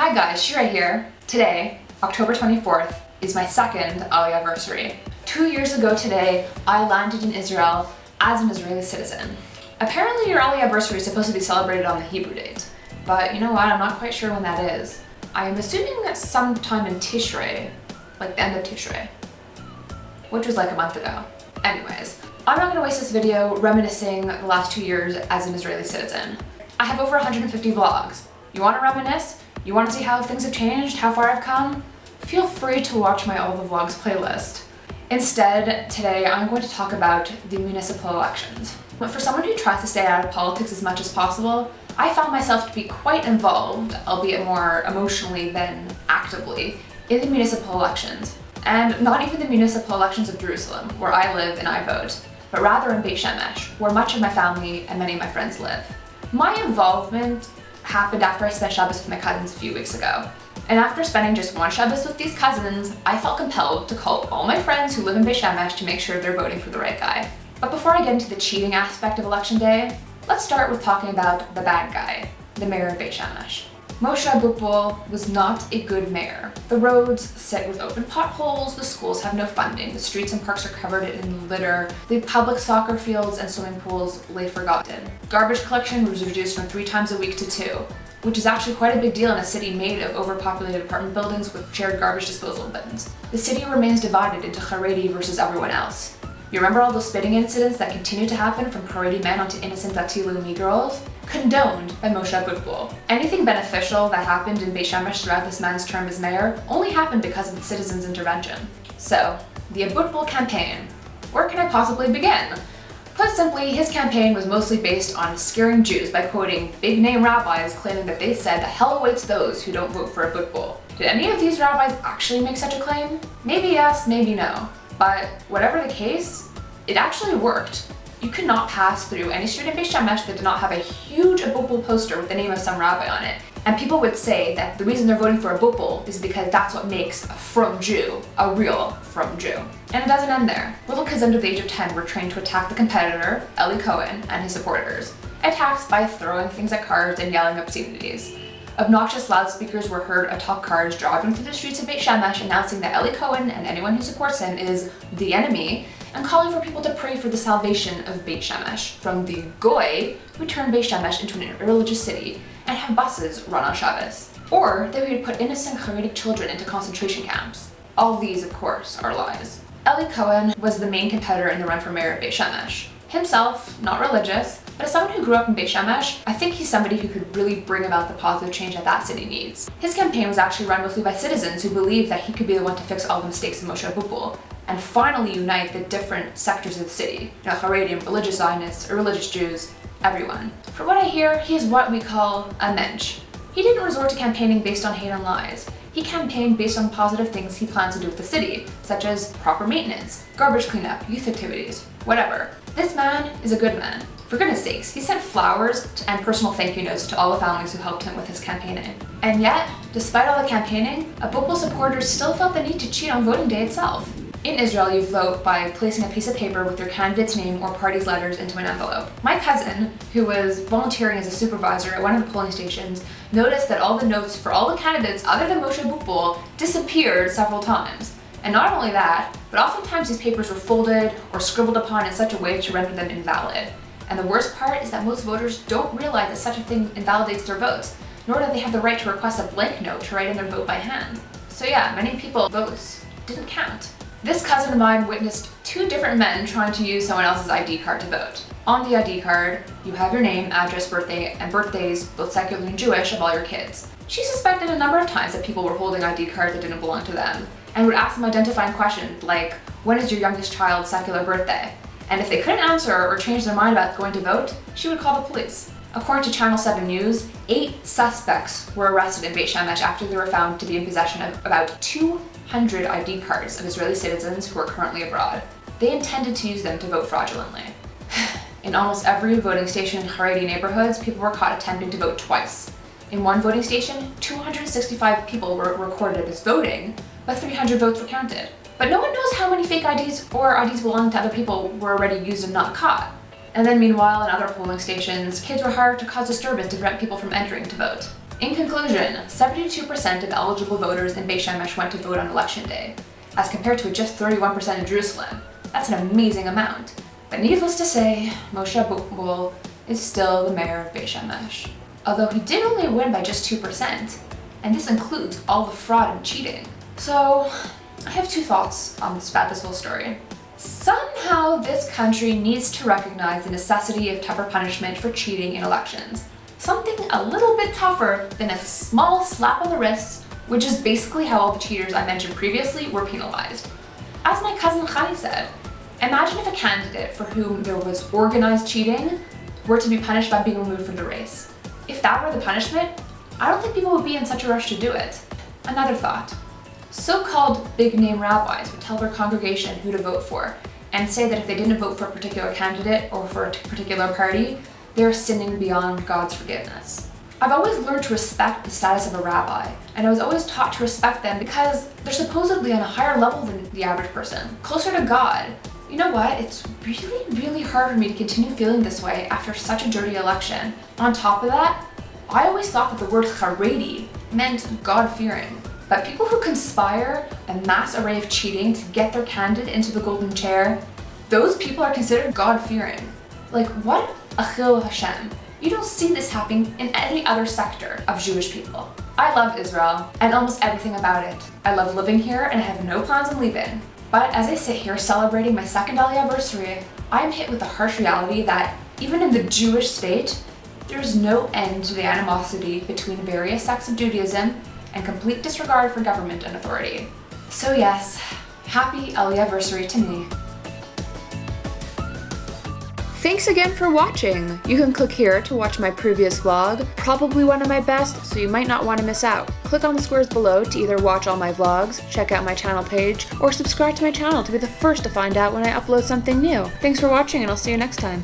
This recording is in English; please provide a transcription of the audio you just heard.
Hi guys, Shira here. Today, October 24th, is my second Aliyah-versary. 2 years ago today, I landed in Israel as an Israeli citizen. Apparently your Aliyah-versary is supposed to be celebrated on the Hebrew date, but you know what, I'm not quite sure when that is. I am assuming that sometime in Tishrei, like the end of Tishrei, which was like a month ago. Anyways, I'm not going to waste this video reminiscing the last 2 years as an Israeli citizen. I have over 150 vlogs. You want to reminisce? You want to see how things have changed, how far I've come? Feel free to watch my All the Vlogs playlist. Instead, today I'm going to talk about the municipal elections. But for someone who tries to stay out of politics as much as possible, I found myself to be quite involved, albeit more emotionally than actively, in the municipal elections. And not even the municipal elections of Jerusalem, where I live and I vote, but rather in Beit Shemesh, where much of my family and many of my friends live. My involvement happened after I spent Shabbos with my cousins a few weeks ago. And after spending just one Shabbos with these cousins, I felt compelled to call all my friends who live in Beit Shemesh to make sure they're voting for the right guy. But before I get into the cheating aspect of election day, let's start with talking about the bad guy, the mayor of Beit Shemesh. Moshe Abutbul was not a good mayor. The roads sit with open potholes, the schools have no funding, the streets and parks are covered in litter, the public soccer fields and swimming pools lay forgotten. Garbage collection was reduced from 3 times a week to 2, which is actually quite a big deal in a city made of overpopulated apartment buildings with shared garbage disposal bins. The city remains divided into Haredi versus everyone else. You remember all those spitting incidents that continue to happen from Haredi men onto innocent Dati Leumi girls? Condoned by Moshe Abutbul. Anything beneficial that happened in Beit Shemesh throughout this man's term as mayor only happened because of the citizens' intervention. So, the Abutbul campaign. Where can I possibly begin? Put simply, his campaign was mostly based on scaring Jews by quoting big-name rabbis claiming that they said that hell awaits those who don't vote for Abutbul. Did any of these rabbis actually make such a claim? Maybe yes, maybe no. But whatever the case, it actually worked. You could not pass through any street in Beit Shemesh that did not have a huge Abutbul poster with the name of some rabbi on it. And people would say that the reason they're voting for Abutbul is because that's what makes a frum Jew, a real frum Jew. And it doesn't end there. Little kids under the age of 10 were trained to attack the competitor, Eli Cohen, and his supporters. Attacks by throwing things at cars and yelling obscenities. Obnoxious loudspeakers were heard atop cars driving through the streets of Beit Shemesh announcing that Eli Cohen and anyone who supports him is the enemy, and calling for people to pray for the salvation of Beit Shemesh from the goy who turned Beit Shemesh into an irreligious city and have buses run on Shabbos. Or they would put innocent Haredi children into concentration camps. All these, of course, are lies. Eli Cohen was the main competitor in the run for mayor of Beit Shemesh. Himself, not religious, but as someone who grew up in Beit Shemesh, I think he's somebody who could really bring about the positive change that city needs. His campaign was actually run mostly by citizens who believed that he could be the one to fix all the mistakes of Moshe Abutbul and finally unite the different sectors of the city. You know, Haredim, religious Zionists, irreligious Jews, everyone. From what I hear, he is what we call a mensch. He didn't resort to campaigning based on hate and lies. He campaigned based on positive things he plans to do with the city, such as proper maintenance, garbage cleanup, youth activities, whatever. This man is a good man. For goodness sakes, he sent flowers and personal thank you notes to all the families who helped him with his campaigning. And yet, despite all the campaigning, Abutbul supporters still felt the need to cheat on voting day itself. In Israel, you vote by placing a piece of paper with your candidate's name or party's letters into an envelope. My cousin, who was volunteering as a supervisor at one of the polling stations, noticed that all the notes for all the candidates other than Moshe Abutbul disappeared several times. And not only that, but oftentimes these papers were folded or scribbled upon in such a way to render them invalid. And the worst part is that most voters don't realize that such a thing invalidates their votes, nor do they have the right to request a blank note to write in their vote by hand. So yeah, many people's votes didn't count. This cousin of mine witnessed 2 different men trying to use someone else's ID card to vote. On the ID card, you have your name, address, birthday, and birthdays, both secular and Jewish, of all your kids. She suspected a number of times that people were holding ID cards that didn't belong to them, and would ask them identifying questions like, when is your youngest child's secular birthday? And if they couldn't answer or change their mind about going to vote, she would call the police. According to Channel 7 News, 8 suspects were arrested in Beit Shemesh after they were found to be in possession of about 200 ID cards of Israeli citizens who are currently abroad. They intended to use them to vote fraudulently. In almost every voting station in Haredi neighborhoods, people were caught attempting to vote twice. In one voting station, 265 people were recorded as voting, but 300 votes were counted. But no one knows how many fake IDs or IDs belonging to other people were already used and not caught. And then meanwhile, in other polling stations, kids were hired to cause disturbance to prevent people from entering to vote. In conclusion, 72% of eligible voters in Beit Shemesh went to vote on election day, as compared to just 31% in Jerusalem. That's an amazing amount. But needless to say, Moshe Abutbul is still the mayor of Beit Shemesh, although he did only win by just 2%, and this includes all the fraud and cheating. So, I have two thoughts on about this whole story. Somehow this country needs to recognize the necessity of tougher punishment for cheating in elections. Something a little bit tougher than a small slap on the wrist, which is basically how all the cheaters I mentioned previously were penalized. As my cousin Chani said, imagine if a candidate for whom there was organized cheating were to be punished by being removed from the race. If that were the punishment, I don't think people would be in such a rush to do it. Another thought. So-called big-name rabbis would tell their congregation who to vote for, and say that if they didn't vote for a particular candidate or for a particular party, they are sinning beyond God's forgiveness. I've always learned to respect the status of a rabbi, and I was always taught to respect them because they're supposedly on a higher level than the average person, closer to God. You know what? It's really hard for me to continue feeling this way after such a dirty election. On top of that, I always thought that the word charedi meant God-fearing. But people who conspire a mass array of cheating to get their candidate into the golden chair, those people are considered God-fearing. Like, what a chil Hashem. You don't see this happening in any other sector of Jewish people. I love Israel and almost everything about it. I love living here and I have no plans on leaving. But as I sit here celebrating my second anniversary, I'm hit with the harsh reality that even in the Jewish state, there's no end to the animosity between various sects of Judaism and complete disregard for government and authority. So yes, happy anniversary to me. Thanks again for watching. You can click here to watch my previous vlog, probably one of my best, so you might not want to miss out. Click on the squares below to either watch all my vlogs, check out my channel page, or subscribe to my channel to be the first to find out when I upload something new. Thanks for watching and I'll see you next time.